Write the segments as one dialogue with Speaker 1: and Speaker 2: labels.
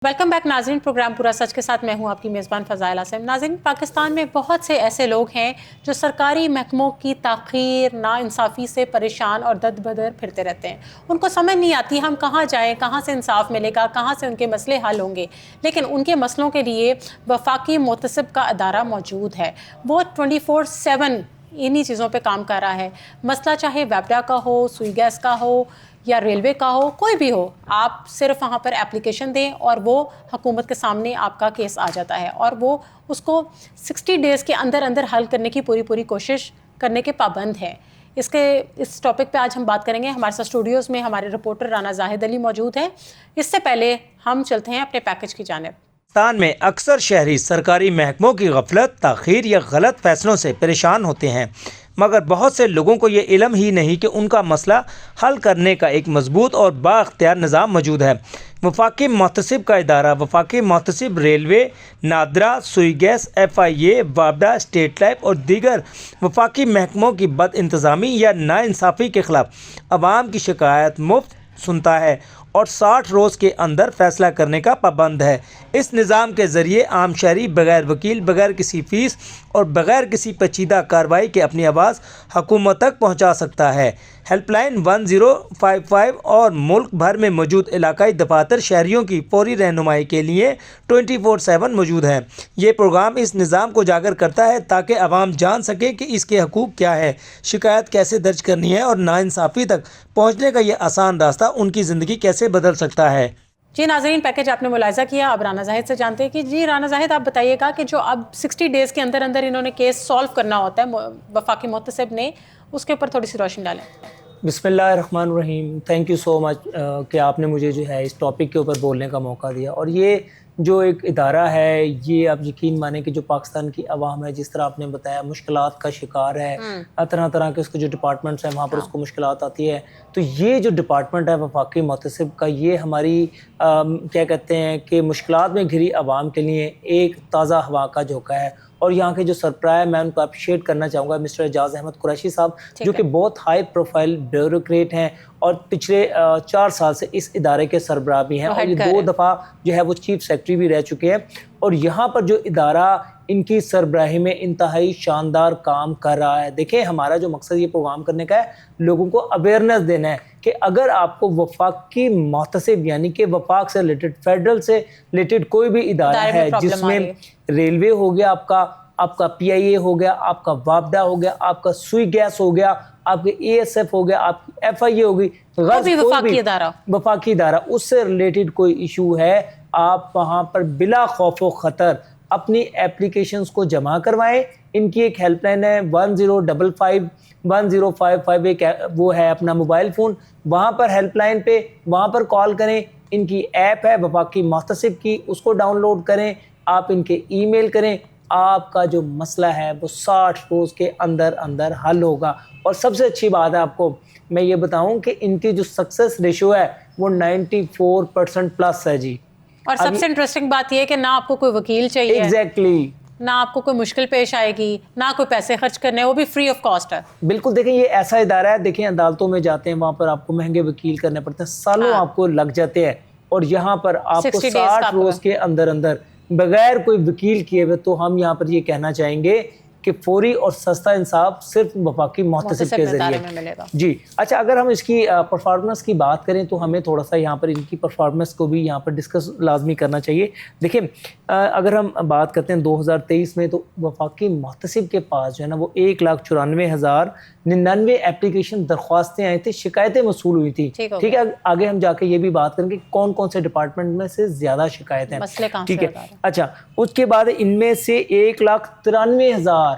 Speaker 1: Welcome back नाज़रीन। Programme पूरा सच के साथ मैं हूं आपकी मेज़बान फ़ज़ाइल आसिम। नाज़रीन, पाकिस्तान में बहुत से ऐसे लोग हैं जो सरकारी महकमों की ताख़ीर, नाइंसाफ़ी से परेशान और दर-बदर फिरते रहते हैं। उनको समझ नहीं आती हम कहाँ जाएं, कहाँ से इंसाफ मिलेगा, कहाँ से उनके मसले हल होंगे। लेकिन उनके मसलों के लिए वफाकी मोहतसिब का अदारा मौजूद है। वो 24/7 इन्हीं चीज़ों पे काम कर रहा है। मसला चाहे वेबडा का हो, सुई गैस का हो या रेलवे का हो, कोई भी हो, आप सिर्फ वहाँ पर एप्लीकेशन दें और वो हुकूमत के सामने आपका केस आ जाता है और वो उसको 60 डेज़ के अंदर अंदर हल करने की पूरी कोशिश करने के पाबंद है। इस टॉपिक पे आज हम बात करेंगे। हमारे साथ स्टूडियोज़ में हमारे रिपोर्टर राना जाहिद अली मौजूद हैं। इससे पहले हम चलते हैं अपने पैकेज की जानिब।
Speaker 2: पाकिस्तान में अक्सर शहरी सरकारी महकमों की गफलत, ताख़ीर या गलत फैसलों से परेशान होते हैं, मगर बहुत से लोगों को ये इल्म ही नहीं कि उनका मसला हल करने का एक मजबूत और बाख्तियार निज़ाम मौजूद है। वफाकी मोहतसिब का इदारा वफाकी मोहतसिब रेलवे, नादरा, सुई गैस, FIA, वाबडा, स्टेट लाइफ और दीगर वफाकी महकमों की बद इंतज़ामी या नाइंसाफ़ी के ख़िलाफ़ आवाम की शिकायत मुफ्त सुनता है और 60 रोज़ के अंदर फ़ैसला करने का पाबंद है। इस निज़ाम के ज़रिए आम शहरी बग़ैर वकील, बग़ैर किसी फ़ीस और बग़ैर किसी पेचीदा कार्रवाई के अपनी आवाज़ हुकूमत तक पहुँचा सकता है। हेल्पलाइन 1055 और मुल्क भर में मौजूद इलाकाई दफातर शहरियों की फौरी रहनुमाई के लिए 24/7 मौजूद हैं। ये प्रोग्राम इस निज़ाम को उजागर करता है ताकि आवाम जान सके कि इसके हकूक़ क्या है, शिकायत कैसे दर्ज करनी है और नाइंसाफ़ी तक पहुँचने का ये आसान रास्ता उनकी ज़िंदगी कैसे बदल सकता है।
Speaker 1: जी नाज़रीन, पैकेज आपने मुलाहिज़ा किया। अब राना जाहिद से जानते हैं कि जी राना जाहिद, आप बताइएगा कि जो अब 60 डेज़ के अंदर अंदर इन्होंने केस सॉल्व करना होता है वफाकी मोहतसिब ने, उसके ऊपर थोड़ी सी रोशनी डालें।
Speaker 3: बिस्मिल्लाहिर्रहमानिर्रहीम। थैंक यू सो मच कि आपने मुझे जो है इस टॉपिक के ऊपर बोलने का मौका दिया। और ये जो एक इदारा है, ये आप यकीन माने कि जो पाकिस्तान की आवाम है, जिस तरह आपने बताया मुश्किलात का शिकार है, तरह तरह के उसके जो डिपार्टमेंट्स हैं वहाँ पर उसको मुश्किलात आती है। तो ये जो डिपार्टमेंट है वफाकी मोहतसिब का, ये हमारी क्या कहते हैं कि मुश्किलात में घिरी आवाम के लिए एक ताज़ा हवा का झोंका है। और यहाँ के जो सरबराह है, मैं उनको अप्रिशिएट करना चाहूँगा, मिस्टर एजाज अहमद कुरैशी साहब, जो कि बहुत हाई प्रोफाइल ब्यूरोक्रेट हैं और पिछले 4 साल से इस इदारे के सरबराह भी हैं और ये 2 दफ़ा जो है वो चीफ सेक्रेटरी भी रह चुके हैं। और यहाँ पर जो इदारा इनकी सरबराही में इंतहाई शानदार काम कर रहा है। देखें, हमारा जो मकसद ये प्रोग्राम करने का है, लोगों को अवेयरनेस देना है कि अगर आपको वफाकी मोहतसिब यानी कि वफाक से रिलेटेड, फेडरल से रिलेटेड कोई भी इदारा है जिसमें रेलवे हो गया, आपका PIA हो गया, आपका वाबडा हो गया, आपका सुई गैस हो गया, आपके ASF हो गया, आपकी FIA हो गई, वफाकी इदारा, उससे रिलेटेड कोई इशू है, आप वहाँ पर बिला खौफ व ख़तर अपनी एप्लीकेशंस को जमा करवाएं। इनकी एक हेल्पलाइन है 1055 1055, एक वो है अपना मोबाइल फ़ोन, वहाँ पर हेल्पलाइन पे वहाँ पर कॉल करें। इनकी ऐप है वफाकी मोहतसिब की, उसको डाउनलोड करें, आप इनके ईमेल करें, आपका जो मसला है वो 60 रोज़ के अंदर अंदर हल होगा। और सबसे अच्छी बात है, आपको मैं ये बताऊं कि इनकी जो सक्सेस रेशो है वो 94% प्लस है जी।
Speaker 1: और सबसे इंटरेस्टिंग बात ये है कि ना आपको कोई वकील चाहिए,
Speaker 3: एग्जैक्टली,
Speaker 1: ना आपको कोई मुश्किल पेश आएगी, ना कोई पैसे खर्च करने, वो भी फ्री ऑफ कॉस्ट है।
Speaker 3: बिल्कुल। देखें, ये ऐसा इदारा है, देखें अदालतों में जाते हैं, वहाँ पर आपको महंगे वकील करने पड़ते हैं, सालों आपको लग जाते हैं। और यहाँ पर आपको 60 रोज़ के अंदर अंदर बगैर कोई वकील किए हुए, तो हम यहाँ पर ये कहना चाहेंगे कि फौरी और सस्ता इंसाफ सिर्फ वफाकी मोहतसिब के ज़रिए जी। अच्छा, अगर हम इसकी परफॉर्मेंस की बात करें तो हमें थोड़ा सा यहाँ पर इनकी परफॉर्मेंस को भी यहाँ पर डिस्कस लाजमी करना चाहिए। देखिए, अगर हम बात करते हैं 2023 में, तो वफाकी मोहतसिब के पास जो है ना वो 1,94,099 एप्लीकेशन दरख्वास्तें आई थी, शिकायतें मसूल हुई थी। ठीक है, आगे हम जाके ये भी बात करेंगे कौन कौन से डिपार्टमेंट में से ज़्यादा शिकायतें हैं। ठीक है, अच्छा, उसके बाद इनमें से 1,93,000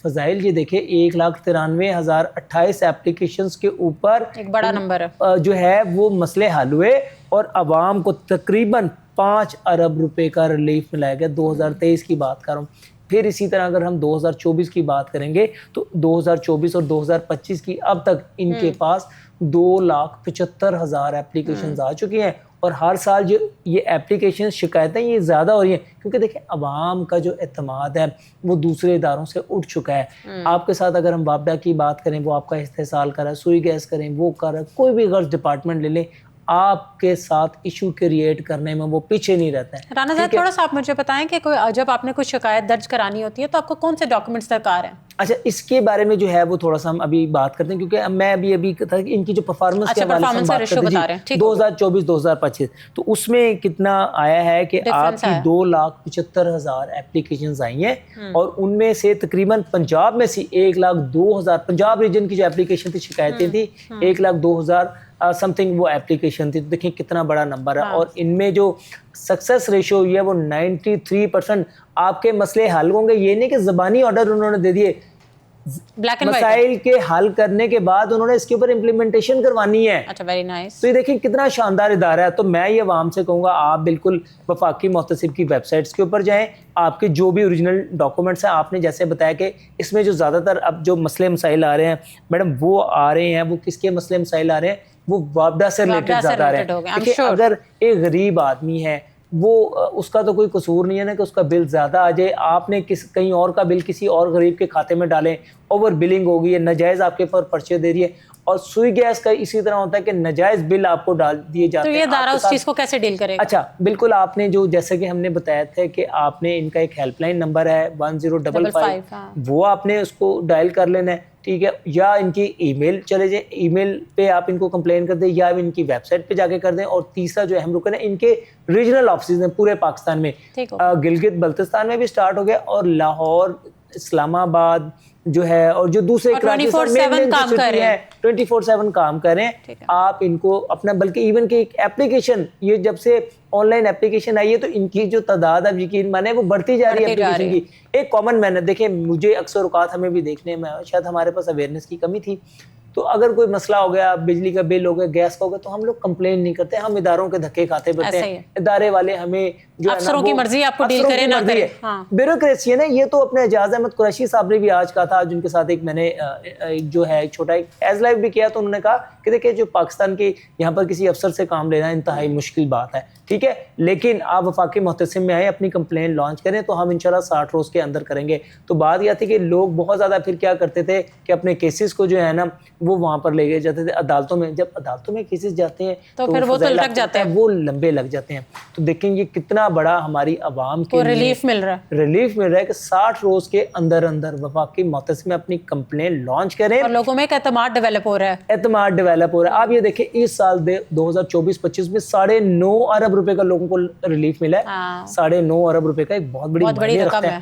Speaker 3: फजाइल, ये देखे 1,93,028 एप्लीकेशंस के ऊपर
Speaker 1: एक बड़ा नंबर है
Speaker 3: जो है वो मसले हल हुए और आवाम को तकरीबन 5 अरब रुपए का रिलीफ मिलाया गया। 2023 की बात कर रहा हूँ। फिर इसी तरह अगर हम 2024 की बात करेंगे तो 2024 और 2025 की अब तक इनके पास 2,75,000 एप्लीकेशंस आ चुकी हैं। और हर साल जो ये एप्लीकेशन शिकायतें ये ज़्यादा हो रही हैं, क्योंकि देखिए आवाम का जो एतमाद है वो दूसरे इदारों से उठ चुका है। आपके साथ अगर हम वाबडा की बात करें, वो आपका इस्तेहसाल कर रहा है, सुई गैस करें, वो कर रहा है, कोई भी गर्ज डिपार्टमेंट ले लें, آپ کے ساتھ ایشو کریٹ کرنے میں وہ پیچھے نہیں رہتے ہیں.
Speaker 1: رانا زید تھوڑا سا آپ مجھے بتائیں کہ جب آپ نے کوئی شکایت درج کرانی ہوتی ہے تو آپ کو کون سے ڈاکومنٹس درکار ہیں؟
Speaker 3: اچھا اس کے بارے میں جو ہے وہ تھوڑا سا ہم ابھی بات کرتے ہیں کیونکہ میں ابھی ان کی جو پرفارمنس کے حوالے سے ہم بات کرتے ہیں 2024-2025 تو اس میں کتنا آیا ہے کہ آپ کی 2,75,000 اپلیکیشنز آئی ہیں اور ان میں سے تقریباً پنجاب میں سے 1,02,000 پنجاب ریجن کی جو اپلیکیشن تھی شکایتیں تھی 1,02,000 سم تھنگ وہ اپلیکیشن تھی. تو دیکھیں کتنا بڑا نمبر ہے اور ان میں جو سکسیس ریشو ہوئی ہے وہ 93%. آپ کے مسئلے حل ہوں گے, یہ نہیں کہ زبانی آرڈر انہوں نے دے دیے, مسائل کے حل کرنے کے بعد انہوں نے اس کے اوپر امپلیمنٹیشن کروانی ہے.
Speaker 1: اچھا ویری نائس.
Speaker 3: تو یہ دیکھیں کتنا شاندار ادارہ ہے. تو میں یہ عوام سے کہوں گا آپ بالکل وفاقی محتسب کی ویب سائٹس کے اوپر جائیں, آپ کے جو بھی اوریجنل ڈاکومنٹس ہیں, آپ نے جیسے بتایا کہ اس میں جو زیادہ تر اب جو مسئلے مسائل آ رہے ہیں میڈم وہ آ رہے ہیں, وہ کس کے مسئلے مسائل آ رہے ہیں, وہ وابڈا سے ریلیٹڈ زیادہ آ رہے ہیں. دیکھیں اگر ایک غریب آدمی ہے وہ اس کا تو کوئی قصور نہیں ہے نا کہ اس کا بل زیادہ آ جائے, آپ نے کہیں اور کا بل کسی اور غریب کے کھاتے میں ڈالیں, اوور بلنگ ہوگی ہے, ناجائز آپ کے پر پرچے دے رہی ہے. اور سوئی گیس کا اسی طرح ہوتا ہے کہ ناجائز بل آپ کو ڈال دیے جاتے ہیں.
Speaker 1: تو یہ ادارہ اس چیز کو کیسے ڈیل کرے گا؟
Speaker 3: اچھا بالکل, آپ نے جو جیسے کہ ہم نے بتایا تھا کہ آپ نے ان کا ایک ہیلپ لائن نمبر ہے 1055, وہ آپ نے اس کو ڈائل کر لینا ہے, ٹھیک ہے, یا ان کی ای میل چلے جائیں, ای میل پہ آپ ان کو کمپلین کر دیں یا ان کی ویب سائٹ پہ جا کے کر دیں. اور تیسرا جو اہم رکن ہے ان کے ریجنل آفسز ہیں پورے پاکستان میں, گلگت بلتستان میں بھی سٹارٹ ہو گیا اور لاہور, اسلام آباد جو ہے اور جو دوسرے 24/7 کام کر رہے ہیں. آپ ان کو اپنا بلکہ ایون کہ ایک ایپلیکیشن یہ جب سے آن لائن ایپلیکیشن آئی ہے تو ان کی جو تعداد اب یقین مانے وہ بڑھتی جا رہی ہے ایپلیکیشن کی. ایک کامن مین ہے, دیکھیں مجھے اکثر اوقات ہمیں بھی دیکھنے میں شاید ہمارے پاس اویئرنیس کی کمی تھی, تو اگر کوئی مسئلہ ہو گیا, بجلی کا بل ہو گیا, گیس کا ہو گیا, تو ہم لوگ کمپلین نہیں کرتے, ہم اداروں کے دھکے کھاتے پھرتے ہیں. ادارے والے ہمیں جو
Speaker 1: افسروں کی مرضی آپ کو ڈیل کرے نہ کرے,
Speaker 3: بیوروکریسی ہے نا. یہ تو اپنے اعجاز احمد قریشی صاحب نے بھی آج کہا تھا, جن کے ساتھ ایک میں نے جو ہے چھوٹا ایک ایز لائف بھی کیا, تو انہوں نے کہا کہ دیکھیں جو پاکستان کے یہاں پر کسی افسر سے کام لینا انتہائی مشکل بات ہے, ٹھیک ہے, لیکن آپ وفاقی محتسب میں آئیں, اپنی کمپلین لانچ کریں تو ہم انشاءاللہ 60 روز کے اندر کریں گے. تو بات یہ تھی کہ لوگ بہت زیادہ پھر کیا کرتے تھے کہ اپنے کیسز کو جو ہے نا وہ وہاں پر لے گئے جاتے تھے عدالتوں میں. جب عدالتوں میں کیسز جاتے ہیں
Speaker 1: تو پھر وہ تو لگ جاتے ہیں,
Speaker 3: وہ لمبے لگ جاتے ہیں. تو دیکھیں یہ کتنا بڑا ہماری عوام کے
Speaker 1: ریلیف مل رہا ہے
Speaker 3: کہ 60 روز کے اندر اندر وفاقی محتسب میں اپنی کمپلین لانچ کریں اور
Speaker 1: لوگوں میں ایک اعتماد ڈیولپ ہو رہا ہے.
Speaker 3: اعتماد ڈیولپ ہو رہا ہے. آپ یہ دیکھیں اس سال 2024-25 میں 9.5 ارب روپے کا لوگوں کو ریلیف ملا ہے. 9.5 ارب روپے کا ایک بہت بڑی رقم ہے.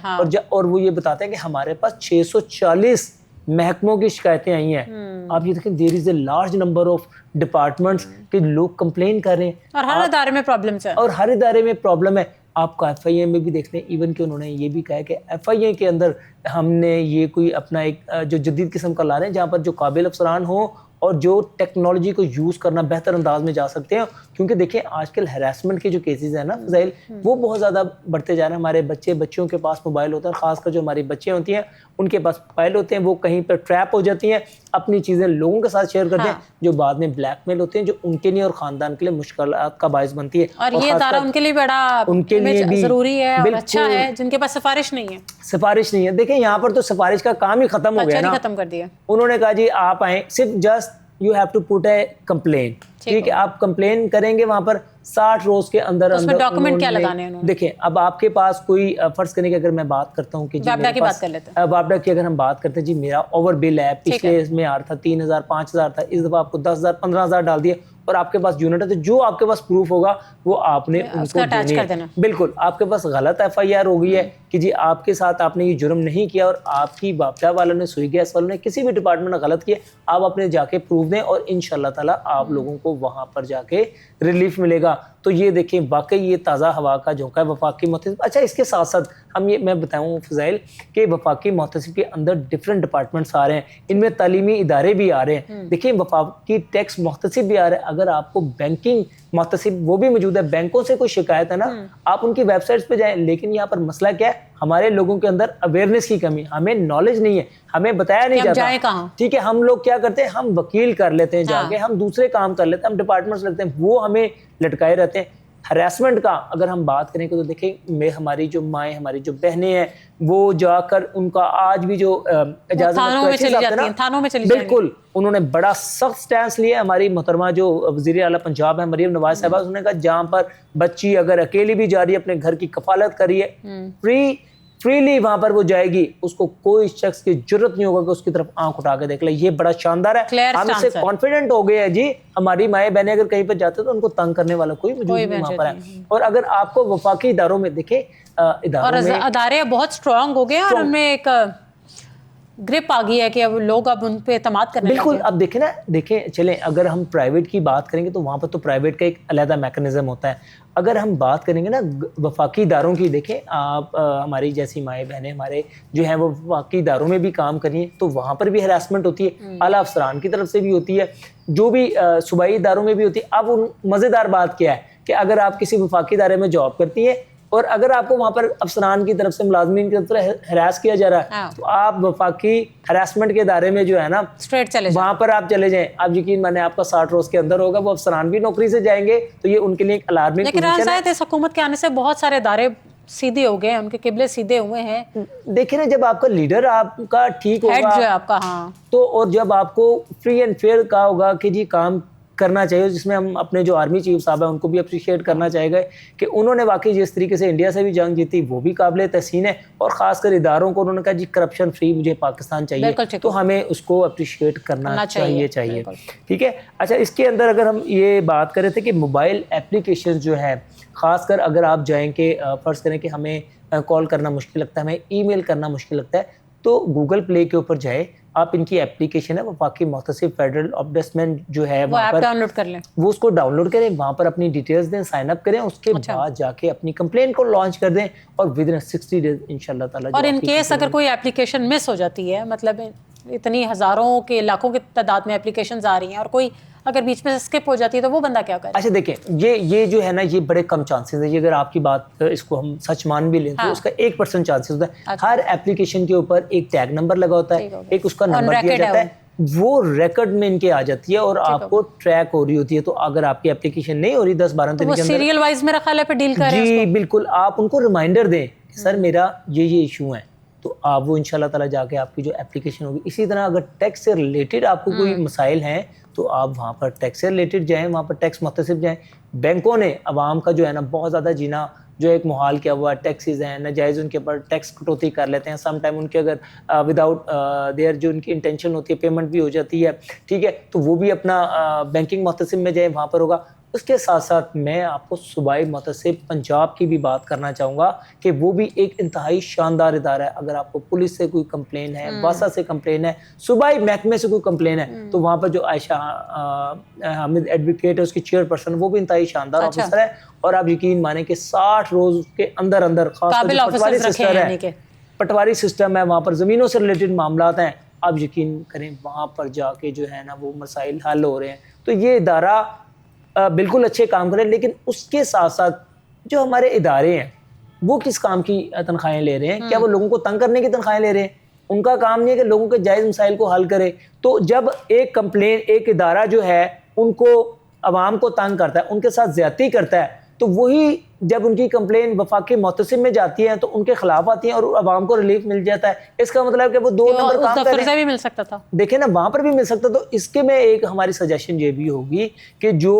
Speaker 3: اور وہ یہ بتاتے ہیں کہ ہمارے پاس 640 محکموں کی شکایتیں آئی ہیں. آپ یہ دیکھیں there is a large number of departments کہ لوگ کمپلین کر رہے ہیں
Speaker 1: اور ہر ادارے میں پرابلمس ہے,
Speaker 3: اور ہر ادارے میں پرابلم ہے. آپ کا ایف آئی اے میں بھی دیکھ لیں, ایون کہ انہوں نے یہ بھی کہا ہے کہ ایف آئی اے کے اندر ہم نے یہ کوئی اپنا ایک جو جدید قسم کا لا رہے ہیں جہاں پر جو قابل افسران ہوں اور جو ٹیکنالوجی کو یوز کرنا بہتر انداز میں جا سکتے ہیں. کیونکہ دیکھیں آج کل ہراسمنٹ کے جو کیسز ہیں نا فضائل, وہ بہت زیادہ بڑھتے جا رہے ہیں. ہمارے بچوں کے پاس موبائل ہوتا ہے, خاص کر جو ہماری بچیاں ہوتی ہیں ان کے پاس موبائل ہوتے ہیں, وہ کہیں پر ٹریپ ہو جاتی ہیں, اپنی چیزیں لوگوں کے ساتھ شیئر کرتے ہیں جو بعد میں بلیک میل ہوتے ہیں, جو ان کے لیے اور خاندان کے لیے مشکلات کا باعث بنتی ہے.
Speaker 1: اور یہ ادارہ ان کے لیے بڑا ضروری ہے اور اچھا ہے جن کے پاس سفارش نہیں ہے.
Speaker 3: سفارش نہیں ہے. دیکھیں یہاں پر تو سفارش کا کام ہی ختم ہو گیا نا,
Speaker 1: ختم کر دیا.
Speaker 3: انہوں نے کہا جی آپ آئیں, صرف just you have to put a complain, ٹھیک ہے, آپ کمپلین کریں گے وہاں پر 60 روز کے اندر اندر.
Speaker 1: ڈاکومنٹ کیا لگانے ہیں؟
Speaker 3: دیکھیں اب آپ کے پاس کوئی فرض کرنے کی اگر میں بات کرتا ہوں کہ جی
Speaker 1: وابڈا کی بات کر لیتے ہیں,
Speaker 3: وابڈا کی اگر ہم بات کرتے ہیں, جی میرا اوور بل ہے, پچھلے میں آ رہا تھا 3,000 5,000 تھا, اس دفعہ آپ کو 10,000 15,000 ڈال دیا اور آپ کے پاس یونٹ ہے, تو جو آپ کے پاس پروف ہوگا وہ آپ نے ان کو
Speaker 1: اٹیچ کر دینا.
Speaker 3: بالکل آپ کے پاس غلط ایف آئی آر ہو گئی ہے کہ جی آپ کے ساتھ آپ نے یہ جرم نہیں کیا اور آپ کی وابڈا والوں نے, سوئی گیس والوں نے, کسی بھی ڈپارٹمنٹ نے غلط کیا, آپ اپنے جا کے پروف دیں اور انشاءاللہ تعالیٰ آپ لوگوں کو وہاں پر جا کے ریلیف ملے گا. تو یہ دیکھیں واقعی یہ تازہ ہوا کا جھونکا ہے وفاقی محتسب. اچھا اس کے ساتھ ساتھ ہم یہ میں بتاؤں فضائل کہ وفاقی محتسب کے اندر ڈفرینٹ ڈپارٹمنٹس آ رہے ہیں, ان میں تعلیمی ادارے بھی آ رہے ہیں. دیکھیں وفاقی ٹیکس محتسب بھی آ رہے ہیں. اگر آپ کو بینکنگ محتسب وہ بھی موجود ہے, بینکوں سے کوئی شکایت ہے نا, آپ ان کی ویب سائٹس پہ جائیں. لیکن یہاں پر مسئلہ کیا ہے, ہمارے لوگوں کے اندر اویئرنیس کی کمی, ہمیں نالج نہیں ہے, ہمیں بتایا نہیں جاتا, ٹھیک ہے. ہم لوگ کیا کرتے ہیں, ہم وکیل کر لیتے ہیں جا کے, ہم دوسرے کام کر لیتے ہیں, ہم ڈپارٹمنٹس لگتے ہیں, وہ ہمیں لٹکائے رہتے ہیں. ہراسمنٹ کا اگر ہم بات کریں تو دیکھیں ہماری جو مائیں ہماری جو بہنیں ہیں وہ جا کر ان کا آج بھی جو اجازت
Speaker 1: تھانوں میں چلی
Speaker 3: بالکل انہوں نے بڑا سخت سٹینس لیا. ہماری محترمہ جو وزیر اعلیٰ پنجاب ہے مریم نواز صاحبہ, انہوں نے کہا جہاں پر بچی اگر اکیلی بھی جا رہی ہے اپنے گھر کی کفالت کر رہی ہے فریلی وہاں پر وہ جائے گی, اس کو کوئی شخص کی جرت نہیں ہوگا کہ اس کی طرف آنکھ اٹھا کے دیکھ لے. یہ بڑا شاندار ہے, ہم اس سے کانفیڈنٹ ہو گئے ہیں جی. ہماری مائیں بہنیں اگر کہیں پر جاتے ہیں تو ان کو تنگ کرنے والا کوئی موجود نہیں وہاں پر ہے. اور اگر آپ کو وفاقی اداروں میں دیکھیں
Speaker 1: ادارے بہت سٹرونگ ہو گئے ہیں اور ان میں ایک گرپ آ گئی ہے کہ اب لوگ اب ان پہ اعتماد کرنے لگے.
Speaker 3: بالکل. اب دیکھیں چلیں اگر ہم پرائیویٹ کی بات کریں گے تو وہاں پر تو پرائیویٹ کا ایک علیحدہ میکنزم ہوتا ہے. اگر ہم بات کریں گے نا وفاقی اداروں کی, دیکھیں آپ ہماری جیسی مائیں بہنیں ہمارے جو ہیں وہ وفاقی اداروں میں بھی کام کریے تو وہاں پر بھی ہراسمنٹ ہوتی ہے, اعلیٰ افسران کی طرف سے بھی ہوتی ہے, جو بھی صوبائی اداروں میں بھی ہوتی ہے. اب مزیدار بات کیا ہے کہ اگر آپ کسی وفاقی ادارے میں جاب کرتی ہیں اور اگر آپ کو وہاں پر افسران کی طرف سے ملازمین کی طرف سے ہراس کیا جا رہا ہے تو آپ وفاقی ہراسمنٹ کے ادارے میں جو ہے نا وہاں پر آپ چلے جائیں. آپ یقین مانیں آپ کا 60 روز کے اندر ہوگا, وہ افسران بھی نوکری سے جائیں گے تو یہ ان کے لیے ایک الارمنگ
Speaker 1: پوزیشن ہے. اس حکومت کے آنے سے بہت سارے ادارے سیدھے ہو گئے ہیں, ان کے قبلے سیدھے ہوئے ہیں.
Speaker 3: دیکھیں نا جب آپ کا لیڈر آپ کا ٹھیک ہوگا,
Speaker 1: ہیڈ جو ہے آپ کا, ہاں
Speaker 3: تو اور جب آپ کو فری اینڈ فیئر کہا ہوگا کہ جی کام کرنا چاہیے, جس میں ہم اپنے جو آرمی چیف صاحب ہیں ان کو بھی اپریشیٹ کرنا چاہے گا کہ انہوں نے واقعی جس طریقے سے انڈیا سے بھی جنگ جیتی وہ بھی قابل تحسین ہے. اور خاص کر اداروں کو انہوں نے کہا جی کرپشن فری مجھے پاکستان چاہیے, تو ہمیں اس کو اپریشیٹ کرنا چاہیے. ٹھیک ہے. اچھا, اس کے اندر اگر ہم یہ بات کرے تھے کہ موبائل اپلیکیشن جو ہے, خاص کر اگر آپ جائیں کہ فرض کریں کہ ہمیں کال کرنا مشکل لگتا ہے, ہمیں ای میل کرنا مشکل لگتا ہے, تو گوگل پلے کے اوپر جائے, آپ ان کی اپلیکیشن ہے وفاقی محتسب فیڈرل آمبڈسمن جو ہے وہاں پر
Speaker 1: ڈاؤن لوڈ کر لیں,
Speaker 3: وہ اس کو ڈاؤن لوڈ کریں, وہاں پر اپنی ڈیٹیلز دیں, سائن اپ کریں, اس کے بعد جا کے اپنی کمپلین کو لانچ کر دیں اور ود ان 60 ڈیز انشاءاللہ تعالی.
Speaker 1: اور ان کیس اگر کوئی اپلیکیشن مس ہو جاتی ہے, مطلب اتنی ہزاروں کے لاکھوں کی تعداد میں اپلیکیشنز آ رہی ہیں اور کوئی اگر بیچ میں اسکپ ہو جاتی ہے تو وہ بندہ کیا کرے؟
Speaker 3: اچھا دیکھیں یہ جو ہے نا یہ بڑے کم چانسز ہے. یہ اگر آپ کی بات اس کو ہم سچ مان بھی لیں تو اس کا 1% چانسز ہوتا ہے. ہر اپلیکیشن کے اوپر ایک ٹیگ نمبر لگا ہوتا ہے, ایک اس کا نمبر دیا جاتا ہے, وہ ریکارڈ میں ان کے آ جاتی ہے اور آپ کو ٹریک ہو رہی ہوتی ہے. تو اگر آپ کی اپلیکیشن نہیں ہو رہی 10-12 دن کے اندر,
Speaker 1: سیریل وائز میرا خیال ہے پہ ڈیل کریں.
Speaker 3: جی بالکل, آپ ان کو ریمائنڈر دیں کہ سر میرا یہ ایشو ہے, تو آپ وہ انشاءاللہ تعالیٰ جا کے آپ کی جو اپلیکیشن ہوگی. اسی طرح اگر ٹیکس سے ریلیٹڈ آپ کو کوئی مسائل ہیں تو آپ وہاں پر ٹیکس سے ریلیٹڈ جائیں, وہاں پر ٹیکس محتسب جائیں. بینکوں نے عوام کا جو ہے نا بہت زیادہ جینا جو ایک محال کیا ہوا ہے, ٹیکسیز ہیں ناجائز, ان کے اوپر ٹیکس کٹوتی کر لیتے ہیں. سم ٹائم ان کے اگر وداؤٹ دیئر جو ان کی انٹینشن ہوتی ہے پیمنٹ بھی ہو جاتی ہے, ٹھیک ہے, تو وہ بھی اپنا بینکنگ محتسب میں جائیں, وہاں پر ہوگا. اس کے ساتھ ساتھ میں آپ کو صوبائی محتسب پنجاب کی بھی بات کرنا چاہوں گا کہ وہ بھی ایک انتہائی شاندار ادارہ ہے. اگر آپ کو پولیس سے کوئی کمپلین ہے, واسا سے کمپلین ہے, صوبائی محکمے سے کوئی کمپلین ہے, تو وہاں پر جو عائشہ حامد ایڈوکیٹ ہے اس کی چیئر پرسن, وہ بھی انتہائی شاندار آفیسر ہے. اور آپ یقین مانیں کہ 60 روز کے اندر اندر, خاص کر پٹواری سسٹم ہے, پٹواری سسٹم ہے, وہاں پر زمینوں سے ریلیٹڈ معاملات ہیں, آپ یقین کریں وہاں پر جا کے جو ہے نا وہ مسائل حل ہو رہے ہیں. تو یہ ادارہ بالکل اچھے کام کریں. لیکن اس کے ساتھ ساتھ جو ہمارے ادارے ہیں وہ کس کام کی تنخواہیں لے رہے ہیں؟ کیا وہ لوگوں کو تنگ کرنے کی تنخواہیں لے رہے ہیں؟ ان کا کام نہیں ہے کہ لوگوں کے جائز مسائل کو حل کرے. تو جب ایک کمپلین, ایک ادارہ جو ہے ان کو عوام کو تنگ کرتا ہے, ان کے ساتھ زیادتی کرتا ہے, تو وہی جب ان کی کمپلین وفاقی محتسب میں جاتی ہے تو ان کے خلاف آتی ہیں اور عوام کو ریلیف مل جاتا ہے. اس کا مطلب کہ وہ 2 نمبر کام کر رہے ہیں.
Speaker 1: بھی مل سکتا تھا,
Speaker 3: دیکھیں نا وہاں پر بھی مل سکتا. تو اس کے میں ایک ہماری سجیشن یہ بھی ہوگی کہ جو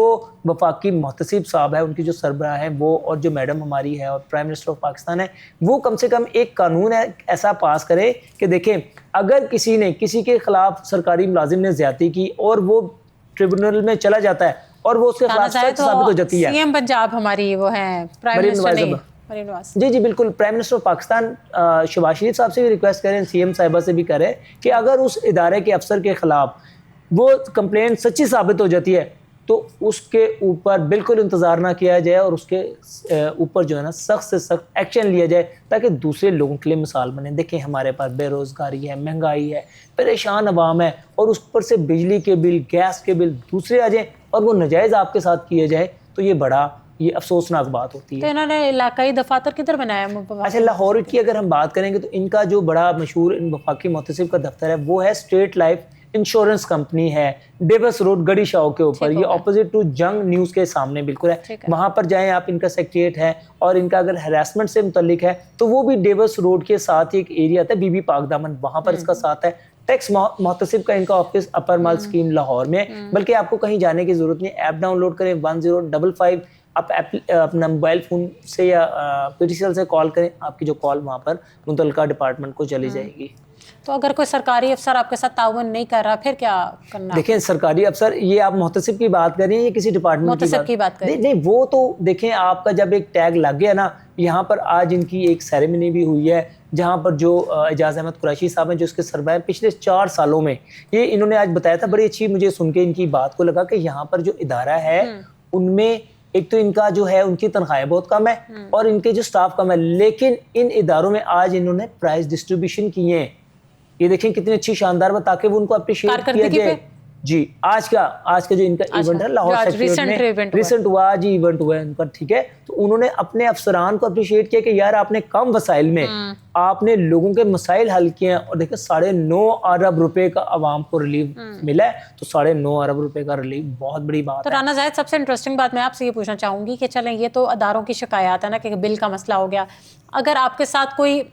Speaker 3: وفاقی محتسب صاحب ہے, ان کی جو سربراہ ہے وہ, اور جو میڈم ہماری ہے اور پرائم منسٹر آف پاکستان ہے, وہ کم سے کم ایک قانون ہے ایسا پاس کرے کہ دیکھیں اگر کسی نے کسی کے خلاف سرکاری ملازم نے زیادتی کی اور وہ ٹریبونل میں چلا جاتا ہے اور وہ اس کے خلاف سچ ثابت ہو جاتی ہے.
Speaker 1: سی ایم پنجاب ہماری وہ ہیں پرائم منسٹر,
Speaker 3: جی بالکل, prime minister of Pakistan Shehbaz Sharif صاحب سے بھی ریکویسٹ کریں, سی ایم صاحبہ سے بھی کریں کہ اگر اس ادارے کے افسر کے خلاف وہ کمپلین سچی ثابت ہو جاتی ہے تو اس کے اوپر بالکل انتظار نہ کیا جائے اور اس کے اوپر جو ہے نا سخت سے سخت ایکشن لیا جائے تاکہ دوسرے لوگوں کے لیے مثال بنے. دیکھیں ہمارے پاس بے روزگاری ہے, مہنگائی ہے, پریشان عوام ہے, اور اس پر سے بجلی کے بل, گیس کے بل دوسرے آ جائیں اور وہ ناجائز آپ کے ساتھ کیے جائے, تو یہ بڑا افسوسناک بات ہوتی ہے.
Speaker 1: تو انہوں نے علاقائی دفاتر کدھر بنایا؟
Speaker 3: اچھا, لاہور کی اگر ہم بات کریں گے تو ان کا جو بڑا مشہور وفاقی محتسب کا دفتر ہے وہ ہے اسٹیٹ لائف इंश्योरेंस कंपनी है, डेवस रोड गड़ी शाह के ऊपर, ये ऑपोजिट टू जंग न्यूज़ के सामने बिल्कुल है। वहाँ पर जाएं आप, इनका सेक्रेटरीट है, और इनका अगर हरासमेंट से मुतल्लिक है तो वो भी डेवस रोड के साथ ही एक एरिया था बीबी पाक दामन, वहाँ पर इसका साथ है। टैक्स मोहतसिब का इनका ऑफिस अपर माल स्कीम लाहौर में, बल्कि आपको कहीं जाने की जरूरत नहीं, ऐप डाउनलोड करें 1055, आप अपना मोबाइल फ़ोन से या PTCL से कॉल करें, आपकी जो कॉल वहाँ पर मुतल्लिका डिपार्टमेंट को चली जाएगी।
Speaker 1: तो अगर कोई सरकारी अफसर आपके साथ ताउन नहीं कर रहा, फिर क्या करना?
Speaker 3: देखें, सरकारी अफसर, ये आप मोहतसिब की बात कर रही हैं, ये किसी डिपार्टमेंट
Speaker 1: की बात कर रही हैं?
Speaker 3: नहीं, वो तो देखें, आपका जब एक टैग लग गया ना, यहाँ पर आज इनकी एक सेरेमनी भी हुई है जहाँ पर जो एजाज अहमद कुरैशी साहब हैं, जो इसके सरबराह पिछले 4 सालों में, ये इन्होंने आज बताया था, बड़ी अच्छी मुझे सुन के इनकी बात को लगा कि यहाँ पर जो इदारा है उनमें एक तो इनका जो है उनकी तनख्वाहें बहुत कम है और इनके जो स्टाफ कम है, लेकिन इन इदारों में आज इन्होंने प्राइज डिस्ट्रीब्यूशन किए हैं। ये देखें कितनी अच्छी शानदार बात, ताकि वो उनको अप्रिशिएट किया जाए। जी, आज का जो इनका इवेंट है लाहौर सेक्रेटरीट में रिसेंट हुआ जी, इवेंट हुआ है उनका, ठीक है, तो उन्होंने अपने अफसरान को अप्रिशिएट किया कि यार आपने कम वसाइल में आपने लोगों के मसाइल हल किए हैं। और देखिए 9.5 अरब रुपए का आवाम को रिलीफ मिला है, तो 9.5 अरब रुपए का रिलीफ बहुत बड़ी बात
Speaker 1: तो
Speaker 3: है।
Speaker 1: राना जाहिद, सबसे इंटरेस्टिंग बात मैं आपसे ये पूछना चाहूंगी कि चलें, ये तो अदारों की शिकायत है ना कि बिल का मसला हो गया, अगर आपके साथ कोई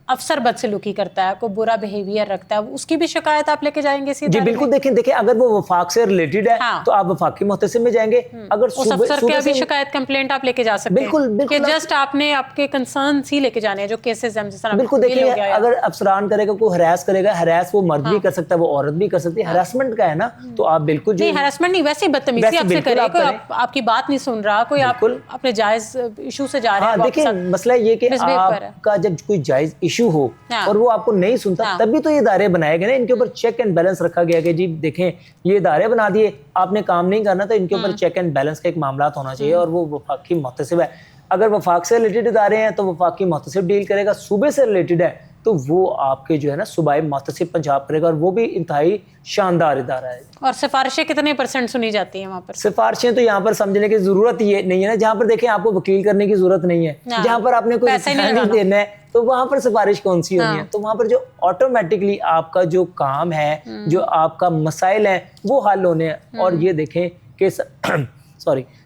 Speaker 1: अफसर बदसलूकी करता है, कोई बुरा बिहेवियर रखता है, उसकी भी शिकायत आप लेके जाएंगे सीधे?
Speaker 3: जी बिल्कुल, देखिए अगर वो वफाक से रिलेटेड है तो आप वफाकी मुहतसिब में जाएंगे। अगर
Speaker 1: उस अफसर के भी शिकायत कंप्लेंट आप लेके जा सकते हैं।
Speaker 3: बिल्कुल
Speaker 1: कि जस्ट आपने आपके कंसर्न ही लेके जाने हैं, जो केसेस हैं जिस तरह
Speaker 3: बिल्कुल। देखिए अगर अफसरान करेगा, कोई हरास करेगा, हरास वो मर्द भी कर सकता है, वो औरत भी कर सकती है, हरासमेंट का है ना, तो आप बिल्कुल
Speaker 1: नहीं, हरासमेंट नहीं, वैसे बदतमीजी आपसे करे, कोई आपकी बात नहीं सुन रहा, कोई आप अपने जायज इशू से जा रहे हैं।
Speaker 3: देखिए मसला ये कि आपका जब कोई जायज इशू हो और वो आपको नहीं सुनता, तभी तो ये इदारे बनाए गए ना, इनके ऊपर चेक एंड बैलेंस रखा गया कि जी देखें ये इदारे बना दिए, आपने काम नहीं करना, तो इनके ऊपर चेक एंड बैलेंस का एक मामला होना चाहिए, और वो वफाकी मुहतसिब है। अगर वफाक से रिलेटेड इदारे हैं तो वफाकी मुहतसिब डील करेगा, सूबे से रिलेटेड है तो वो आपके जो है ना सूबाई मुहतसिब पंजाब करेगा, और वो भी इंतहाई शानदार इदारा है।
Speaker 1: और सिफारिशें कितने % सुनी जाती हैं वहाँ पर?
Speaker 3: सिफारिशें तो यहाँ पर समझने की जरूरत ही नहीं है ना, जहाँ पर देखें आपको वकील करने की जरूरत नहीं है, जहाँ पर आपने कोई नहीं देना है, तो वहां पर सिफारिश कौन सी होनी है? तो वहां पर जो ऑटोमेटिकली आपका जो काम है, जो आपका मसाइल है, वो हल होने हैं। और ये देखें कि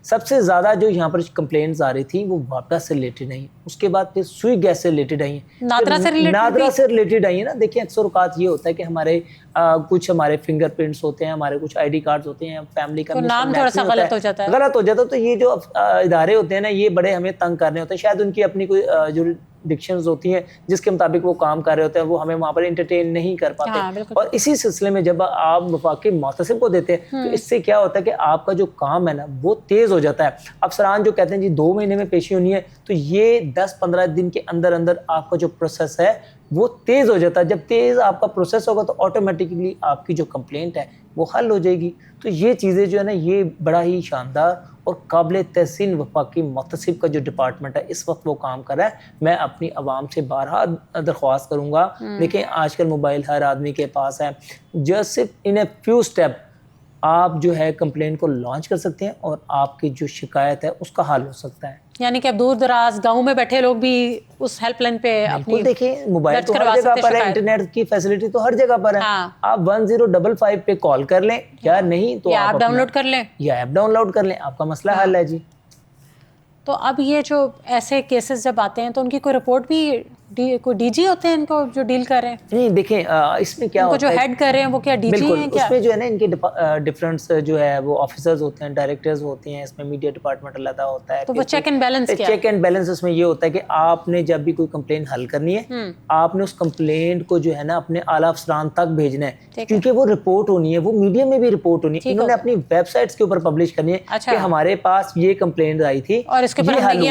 Speaker 3: सबसे ज्यादा जो यहाँ पर कंप्लेंट्स आ रही थी वो वापस से रिलेटेड आई, उसके बाद फिर सुई गैस से रिलेटेड आई, नादरा से रिलेटेड आई है ना। देखिए अक्सर औकात ये होता है कि हमारे कुछ हमारे फिंगरप्रिंट्स होते हैं, हमारे कुछ ID कार्ड्स होते हैं, फैमिली का
Speaker 1: नाम थोड़ा सा गलत हो जाता है,
Speaker 3: तो ये जो इदारे होते हैं ना, ये बड़े हमें तंग करने होते हैं। शायद उनकी अपनी कोई जो डिक्शंस होती हैं जिसके मुताबिक वो काम कर रहे होते हैं, वो हमें वहाँ पर एंटरटेन नहीं कर पाते। और इसी सिलसिले में जब आप वफाकी मुहतसिब को देते हैं तो इससे क्या होता है कि आपका जो काम है ना वो तेज हो जाता है। अफसरान जो कहते हैं जी 2 महीने में पेशी होनी है, तो ये 10-15 दिन के अंदर अंदर आपका जो प्रोसेस है वो तेज हो जाता है। जब तेज आपका प्रोसेस होगा तो ऑटोमेटिकली आपकी जो कंप्लेंट है वो हल हो जाएगी। तो ये चीज़ें जो है ना, ये बड़ा ही शानदार और काबिल तहसीन वफाकी मुहतसिब का जो डिपार्टमेंट है इस वक्त वो काम कर रहा है। मैं अपनी आवाम से बारहा दरख्वास्त करूँगा, देखिए आजकल मोबाइल हर आदमी के पास है, जस्ट सिर्फ इन ए फ्यू स्टेप आप जो है कंप्लेन को लॉन्च कर सकते हैं और आपकी जो शिकायत है उसका हल हो सकता है।
Speaker 1: यानी कि अब दूर दराज गाँव में बैठे लोग भी उस हेल्पलाइन पे अपनी
Speaker 3: देखिए मोबाइल तो हर जगह पर है, इंटरनेट की फैसिलिटी तो हर जगह पर है। आप 1055 पे कॉल कर लें, या नहीं तो
Speaker 1: आप डाउनलोड कर लें,
Speaker 3: आपका मसला हल है जी।
Speaker 1: तो अब ये जो ऐसे केसेस जब आते हैं तो उनकी कोई रिपोर्ट भी कोई डीजी होते हैं इनको जो डील कर रहे हैं?
Speaker 3: नहीं देखें इसमें क्या होता
Speaker 1: है, जो हेड कर रहे हैं वो क्या डीजी हैं क्या?
Speaker 3: उसमें जो है ना इनके डिफरेंट जो है वो ऑफिसर्स होते हैं, डायरेक्टर्स होते हैं, इसमें मीडिया डिपार्टमेंट अलग होता है।
Speaker 1: तो वो चेक एंड बैलेंस क्या?
Speaker 3: चेक एंड बैलेंस इसमें ये होता है कि आपने जब भी कोई कंप्लेन हल करनी है, आपने उस कंप्लेंट को जो है ना अपने आला अफसरान तक भेजना है, क्योंकि वो रिपोर्ट होनी है, वो मीडिया में भी रिपोर्ट होनी है, इन्होंने अपनी वेबसाइट्स के ऊपर पब्लिश करनी है कि हमारे पास ये कंप्लेंट आई थी
Speaker 1: और इसके ऊपर हमने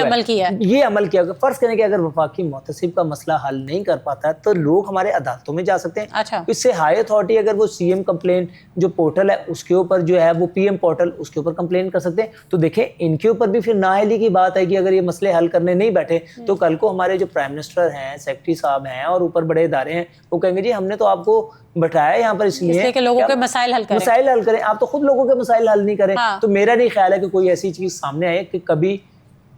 Speaker 1: ये
Speaker 3: अमल किया। फर्ज करें कि अगर वफाकी मुहतसिब का मसला हल नहीं कर पाता है तो लोग हमारे अदालतों में जा सकते हैं। इससे हाई अथॉरिटी अगर वो CM कंप्लेंट जो पोर्टल है उसके ऊपर जो है वो PM पोर्टल उसके ऊपर कंप्लेंट कर सकते हैं। तो देखें इनके ऊपर भी फिर नाअहली की बात है कि अगर ये मसले हल करने नहीं बैठे तो कल को हमारे जो प्राइम मिनिस्टर हैं, सेक्रेटरी साहब हैं और ऊपर बड़े इदारे हैं, वो कहेंगे जी हमने तो आपको बैठाया यहाँ पर इसलिए
Speaker 1: कि लोगों के मसाइल हल
Speaker 3: करें, आप तो खुद लोगों के मसाइल हल नहीं करें। तो मेरा नहीं ख्याल है कि कोई ऐसी चीज सामने आए कि कभी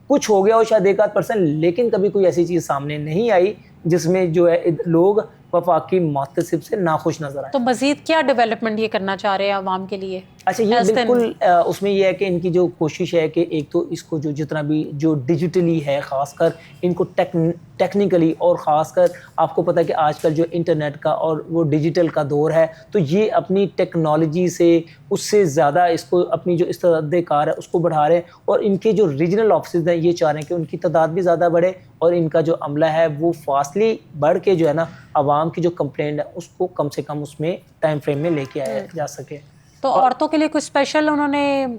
Speaker 3: कुछ हो गया हो शायद 1-8%, लेकिन कभी कोई ऐसी चीज सामने नहीं आई जिसमें जो है लोग वफाकी मुहतसिब से नाखुश नजर आए।
Speaker 1: तो मज़ीद क्या डेवलपमेंट ये करना चाह रहे हैं आवाम के लिए?
Speaker 3: अच्छा, ये बिल्कुल उसमें ये है कि इनकी जो कोशिश है कि एक तो इसको जो जितना भी जो डिजिटली है, ख़ासकर इनको टेक्निकली, और ख़ासकर आपको पता है कि आजकल जो इंटरनेट का और वो डिजिटल का दौर है, तो ये अपनी टेक्नोलॉजी से उससे ज़्यादा इसको अपनी जो इस्तेदाद कार है उसको बढ़ा रहे हैं। और इनके जो रीजनल ऑफिस हैं ये चाह रहे हैं कि उनकी तादाद भी ज़्यादा बढ़े और इनका जो अमला है वो फास्टली बढ़ के जो है ना आवाम की जो कंप्लेंट है उसको कम से कम उसमें टाइम फ्रेम में लेके आया जा सके।
Speaker 1: तो औरतों के लिए कुछ स्पेशल उन्होंने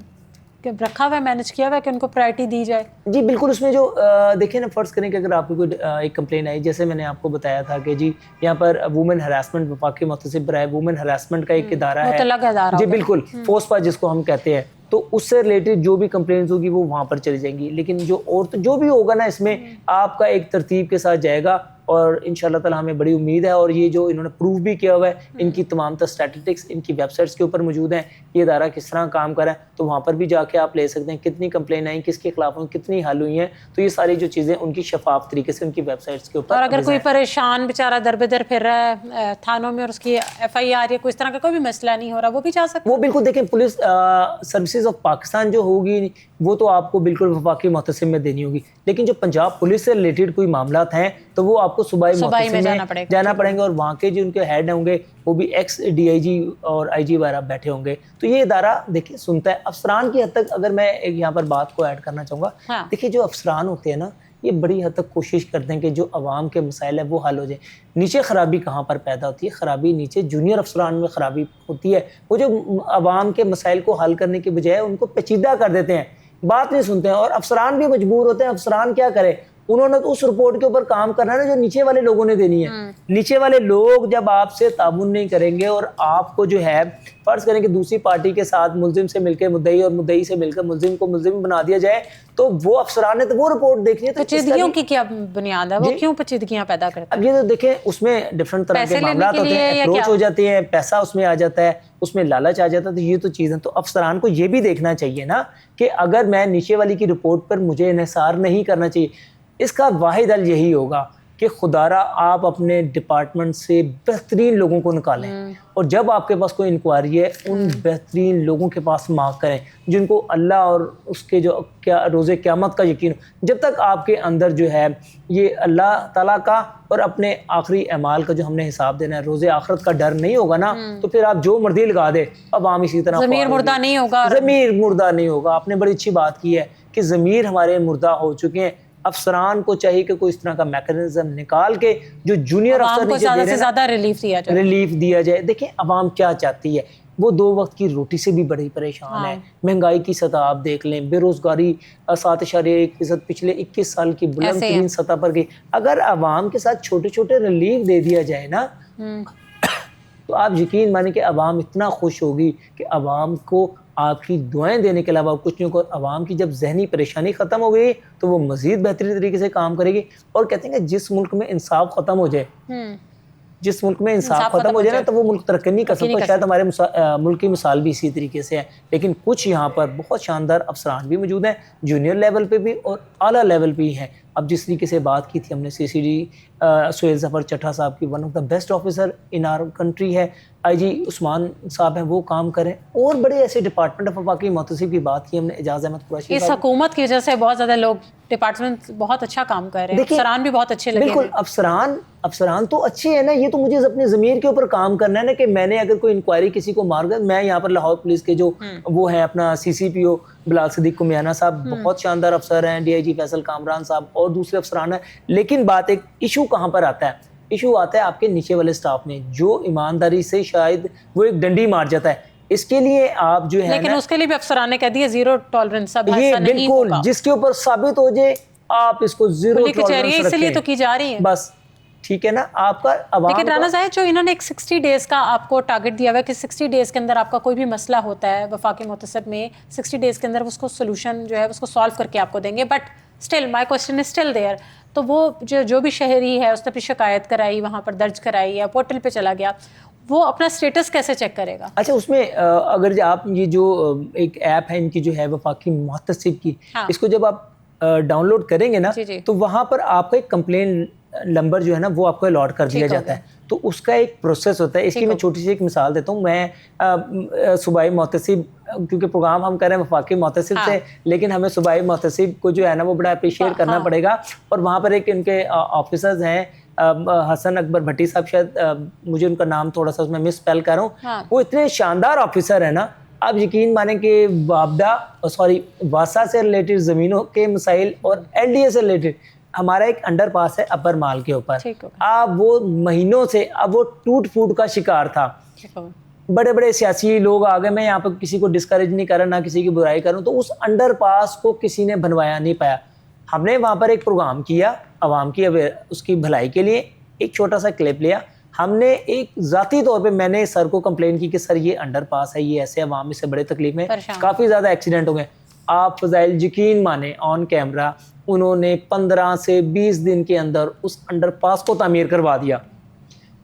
Speaker 1: रखा हुआ है, मैनेज किया हुआ है कि उनको प्रायोरिटी दी जाए?
Speaker 3: जी बिल्कुल, उसमें जो देखिए ना, फ़र्ज़ करें कि अगर आपको कोई एक कंप्लेन आई, जैसे मैंने आपको बताया था कि जी यहाँ पर वुमेन हरासमेंट, वफाकी मुहतसिब बराए वुमेन हरासमेंट का एक इदारा है जी, बिल्कुल फोस्पा जिसको हम कहते हैं, तो उससे रिलेटेड जो भी कंप्लेंट्स होगी वो वहाँ पर चली जाएंगी। लेकिन जो औरत जो भी होगा ना इसमें आपका एक तरतीब के साथ जाएगा और इंशाल्लाह ताला हमें बड़ी उम्मीद है। और ये जो इन्होंने प्रूव भी किया हुआ है, इनकी तमाम तर स्टैटिस्टिक्स इनकी वेबसाइट्स के ऊपर मौजूद हैं, ये इदारा किस तरह काम कर रहा है, तो वहाँ पर भी जाके आप ले सकते हैं कितनी कंप्लेन आई, किसके खिलाफ हुई, कितनी हल हुई हैं। तो ये सारी जो चीज़ें उनकी शफाफ तरीके से उनकी वेबसाइट्स के ऊपर।
Speaker 1: और अगर कोई परेशान बेचारा दर बदर फिर रहा है थानों में और उसकी FIR या कोई इस तरह का कोई भी मसला नहीं हो रहा, वो भी जा सकता है?
Speaker 3: वो बिल्कुल देखें, पुलिस सर्विसेज ऑफ पाकिस्तान जो होगी वो तो आपको बिल्कुल वफाकी मुहतसिब में देनी होगी। लेकिन जो पंजाब पुलिस से रिलेटेड कोई मामला हैं तो वो आपको सूबाई मुहतसिब में जाना पड़ेगा और वहाँ के जो उनके हेड होंगे वो भी एक्स DIG और IG वगैरह बैठे होंगे। तो ये इदारा देखिए सुनता है अफसरान की हद तक। अगर मैं एक यहाँ पर बात को ऐड करना चाहूँगा, देखिए जो अफसरान होते हैं ना ये बड़ी हद तक कोशिश करते हैं कि जो आवाम के मसाइल है वो हल हो जाए। नीचे ख़राबी कहाँ पर पैदा होती है? ख़राबी नीचे जूनियर अफसरान में ख़राबी होती है। वो जो आवाम के मसाइल को हल करने के बजाय उनको पेचीदा कर देते हैं, बात नहीं सुनते हैं और अफसरान भी मजबूर होते हैं। अफसरान क्या करें, उन्होंने तो उस रिपोर्ट के ऊपर काम करना है ना जो नीचे वाले लोगों ने देनी है। नीचे वाले लोग जब आपसे ताबुन नहीं करेंगे और आपको जो है फर्ज करें कि दूसरी पार्टी के साथ मुल्जिम से मिलकर मुद्दई और मुद्दई से मिलकर मुल्जिम को मुल्जिम बना दिया जाए, तो वो अफसरान ने तो वो रिपोर्ट देखनी है। तो
Speaker 1: पेचीदगियों की क्या बुनियाद है? वो क्यों पेचीदगियां पैदा करते हैं?
Speaker 3: अब ये तो देखें उसमें डिफरेंट तरह के मामला होते हैं, अप्रोच हो जाते हैं, पैसा उसमें आ जाता है, उसमें लालच आ जाता है। तो ये तो चीज़ें तो अफसरान को ये भी देखना चाहिए ना कि अगर मैं नीचे वाली की रिपोर्ट पर मुझे इन्हिसार नहीं करना चाहिए। इसका वाहिद हल यही होगा कि खुदारा आप अपने डिपार्टमेंट से बेहतरीन लोगों को निकालें और जब आपके पास कोई इंक्वायरी है उन बेहतरीन लोगों के पास मांग करें जिनको अल्लाह और उसके जो क्या रोज़े क़यामत का यकीन हो। जब तक आपके अंदर जो है ये अल्लाह ताला का और अपने आखिरी अमाल का जो हमने हिसाब देना है, रोज़े आखिरत का डर नहीं होगा ना, तो फिर आप जो मर्जी लगा दे, अब आम इसी तरह
Speaker 1: ज़मीर मुर्दा नहीं होगा।
Speaker 3: ज़मीर मुर्दा नहीं होगा। आपने बड़ी अच्छी बात की है कि ज़मीर हमारे मुर्दा हो चुके हैं। अफसरान को चाहिए कि कोई इस तरह का मैकेनिज्म निकाल के जो जूनियर अफसर
Speaker 1: को ज़्यादा से ज़्यादा रिलीफ दिया जाए। देखिए अवाम क्या चाहती है, वो 2 वक्त की रोटी से भी बड़ी परेशान है। महंगाई की सतह आप देख लें, बेरोजगारी 7.1% पिछले 21 साल की बुलंद तरीन सतह पर गई। अगर अवाम के साथ छोटे छोटे रिलीफ दे दिया जाए ना तो आप यकीन माने कि अवाम इतना खुश होगी कि अवाम को आपकी दुआएं देने के अलावा कुछ नहीं होगा। अवाम की जब जहनी परेशानी ख़त्म हो गई तो वो मज़ीद बेहतरीन तरीके से काम करेगी। और कहते हैं कि जिस मुल्क में इंसाफ ख़त्म हो जाए, जिस मुल्क में इंसाफ खत्म हो जाए ना तो वो मुल्क तरक्की नहीं कर सकता। शायद हमारे मुल्क की मिसाल भी इसी तरीके से है। लेकिन कुछ यहाँ पर बहुत शानदार अफसरान भी मौजूद हैं, जूनियर लेवल पे भी और आला लेवल पे भी हैं। अब जिस तरीके से बात की थी हमने CCD सुहेल ज़फ़र चट्टा साहब की, one of the best officer in our country है। IG उस्मान साहब हैं, वो काम करें। और बड़े ऐसे डिपार्टमेंट ऑफ वफाकी मुहतसिब की बात की हमने, एजाज अहमद कुरैशी। इस हुकूमत की वजह से बहुत ज़्यादा लोग डिपार्टमेंट बहुत अच्छा काम कर रहे हैं, अफसरान भी बहुत अच्छे लगे।
Speaker 3: बिल्कुल, अफसरान तो अच्छे हैं ना। ये तो मुझे अपने ज़मीर के ऊपर काम करना है ना कि मैंने अगर कोई इंक्वायरी किसी को मार गया, मैं यहाँ पर लाहौर पुलिस के जो वो है अपना CCPO बिलाल सदीक कुमियाना साहब, बहुत शानदार अफसर हैं, DIG फैसल कामरान साहब और दूसरे अफसरान हैं। लेकिन बात एक इशू कहाँ पर आता है, इशू आता है आपके नीचे वाले स्टाफ में, जो ईमानदारी से शायद वो एक डंडी मार जाता है। इसके लिए आप जो है,
Speaker 1: लेकिन उसके लिए भी अफसरान ने कह दिया ज़ीरो टॉलरेंस।
Speaker 3: ये बिल्कुल जिसके ऊपर साबित हो जाए आप इसको ज़ीरो टॉलरेंस
Speaker 1: इसलिए तो की जा रही है बस,
Speaker 3: ठीक है ना। आपका
Speaker 1: लेकिन राना साहब जो इन्होंने एक 60 डेज़ का आपको टारगेट दिया हुआ है कि 60 डेज़ के अंदर आपका कोई भी मसला होता है वफाकी मुहतसिब में, 60 डेज़ के अंदर उसको सोल्यूशन जो है उसको सॉल्व करके आपको देंगे। But still my question is still there. तो वो जो भी शहरी है उसने अपनी शिकायत कराई, वहाँ पर दर्ज कराई या पोर्टल पे चला गया, वो अपना स्टेटस कैसे चेक करेगा?
Speaker 3: अच्छा, उसमें अगर आप ये जो एक ऐप है इनकी जो है वफाकी मुहतसिब की, इसको जब आप डाउनलोड करेंगे ना तो वहाँ पर आपका एक कंप्लेन नंबर जो है ना वो आपको अलॉट कर दिया जाता है, तो उसका एक प्रोसेस होता है। इसकी मैं छोटी सी एक मिसाल देता हूँ। मैं सूबाई मोहतसिब, क्योंकि प्रोग्राम हम कर रहे हैं वफाकी मोहतसिब से, लेकिन हमें सूबाई मोहतसिब को जो है ना वो बड़ा अप्रिशिएट करना पड़ेगा। और वहाँ पर एक इनके ऑफिसर्स हैं हसन अकबर भट्टी साहब, शायद मुझे उनका नाम थोड़ा सा उसमें मिस स्पेल कर रहा हूँ। वो इतने शानदार ऑफिसर है ना, आप यकीन माने कि वासा से रिलेटेड ज़मीनों के मसाइल और LDA से रिलेटेड, हमारा एक अंडर पास है अपर माल के ऊपर, अब वो महीनों से अब वो टूट फूट का शिकार था। बड़े बड़े सियासी लोग आ गए, मैं यहाँ पर किसी को डिस्करेज नहीं कर रहा, ना किसी की बुराई कर रहा हूँ, तो उस अंडर पास को किसी ने बनवाया नहीं पाया। हमने वहाँ पर एक प्रोग्राम किया आवाम की उसकी भलाई के लिए, एक छोटा सा क्लिप लिया। हमने एक ज़ाती तौर पे मैंने सर को कंप्लेन की कि सर ये अंडर पास है, ये ऐसे अवाम इससे बड़े तकलीफ में, काफ़ी ज़्यादा एक्सीडेंट हो गए। आप फजाइल यकीन माने ऑन कैमरा उन्होंने 15 से 20 दिन के अंदर उस अंडर पास को तामीर करवा दिया।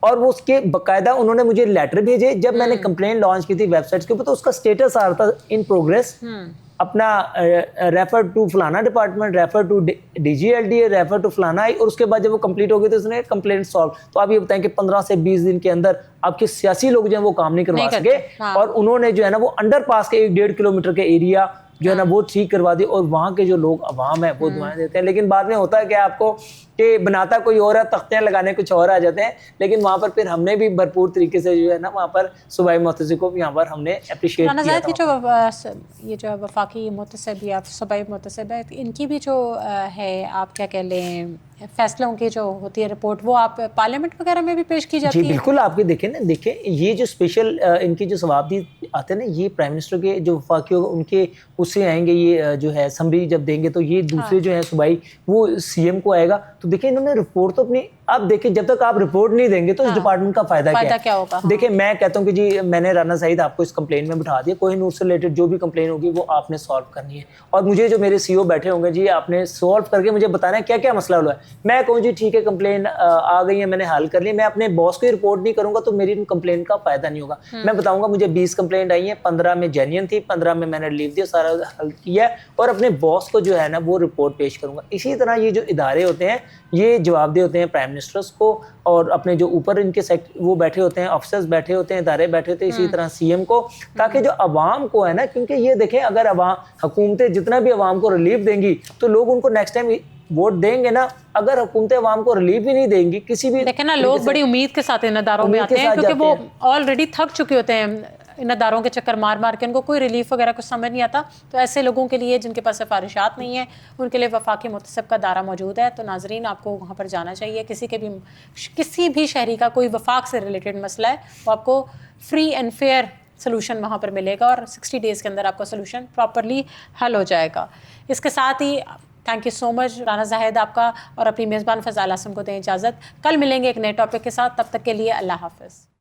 Speaker 3: और वो उसके बाकायदा उन्होंने मुझे लेटर भेजे। जब मैंने कंप्लेन लॉन्च की थी वेबसाइट्स के ऊपर, तो उसका स्टेटस आ रहा था इन प्रोग्रेस, अपना रेफर टू फलाना डिपार्टमेंट, refer to DGLDA, refer to फलाना आई, और उसके बाद जब वो कंप्लीट हो गई तो उसने कंप्लेंट सॉल्व। तो आप ये बताएं कि 15 से 20 दिन के अंदर आपके सियासी लोग जो हैं वो काम नहीं करवा सके, और उन्होंने जो है ना वो अंडर पास के 1.5 किलोमीटर के एरिया जो है ना वो ठीक करवा दी, और वहाँ के जो लोग अवाम है वो दुआएं देते हैं। लेकिन बाद में होता है कि आपको कि बनाता कोई और है, तख्तियाँ लगाने कुछ और आ जाते हैं, लेकिन वहाँ पर फिर हमने भी भरपूर तरीके से जो है ना वहाँ पर सूबाई मोहतसिब को यहाँ पर हमने अप्रिशिएट किया था।
Speaker 1: ये जो वफाकी मोहतसिब या सूबाई मोहतसिब है, इनकी भी जो है आप क्या कह लें फैसलों की जो होती है रिपोर्ट, वो आप पार्लियामेंट वगैरह में भी पेश की जाती है?
Speaker 3: जी बिल्कुल, आपके देखें ना, देखें ये जो स्पेशल इनकी जो सवाबदी आते हैं ना, ये प्राइम मिनिस्टर के जो वफाकी होगा उनके उससे आएंगे, ये जो है असम्बली जब देंगे तो ये दूसरे जो है सूबाई वो CM को आएगा। तो देखिए इन्होंने रिपोर्ट तो अपनी, आप देखिए जब तक आप रिपोर्ट नहीं देंगे तो इस डिपार्टमेंट का फायदा क्या
Speaker 1: होगा।
Speaker 3: देखिए मैं कहता हूँ कि जी मैंने राना साहिद आपको इस कंप्लेन में बिठा दिया, कोहिनूर से रिलेटेड जो भी कंप्लेन होगी वो आपने सॉल्व करनी है, और मुझे जो मेरे CEO बैठे होंगे जी आपने सॉल्व करके मुझे बताना है क्या क्या मसला हुआ है। मैं कहूँ जी ठीक है कंप्लेन आ गई है, मैंने हल कर ली, मैं अपने बॉस को रिपोर्ट नहीं करूंगा तो मेरी कंप्लेन का फायदा नहीं होगा। मैं बताऊंगा मुझे 20 कंप्लेंट आई है, 15 में जेन्युइन थी, 15 में मैंने रिलीव दिया, सारा हल किया, और अपने बॉस को जो है ना वो रिपोर्ट पेश करूंगा। इसी तरह ये जो इदारे होते हैं ये जवाबदेह होते हैं प्राइम मिनिस्टर्स को, और अपने जो ऊपर इनके वो बैठे होते हैं, ऑफिसर्स बैठे होते हैं, इदारे बैठे होते हैं, इसी तरह CM को, ताकि जो अवाम को है ना, क्योंकि ये देखें अगर अवाम हुकूमतें जितना भी अवाम को रिलीफ देंगी तो लोग उनको नेक्स्ट टाइम वोट देंगे ना। अगर हुकूमतें अवाम को रिलीफ भी नहीं देंगी किसी भी,
Speaker 1: देखें ना लोग बड़ी उम्मीद के साथ इन अदारों में आते हैं, क्योंकि वो ऑलरेडी थक चुके होते हैं इन अदारों के चक्कर मार मार के, उनको कोई रिलीफ वगैरह कुछ समझ नहीं आता। तो ऐसे लोगों के लिए जिनके पास सिफारिशात नहीं है उनके लिए वफाकी मुहतसिब का दायरा मौजूद है। तो नाजरीन आपको वहाँ पर जाना चाहिए। किसी भी शहरी का कोई वफाक से रिलेटेड मसला है वो आपको फ्री एंड फेयर सोल्यूशन वहाँ पर मिलेगा, और 60 डेज़ के अंदर आपका सोल्यूशन प्रॉपरली हल हो जाएगा। इसके साथ ही thank you so much Rana Zahid आपका, और अपनी मेज़बान फ़ज़ाइल आसिम को दें इजाज़त। कल मिलेंगे एक नए टॉपिक के साथ, तब तक के लिए अल्लाह हाफ़िज़।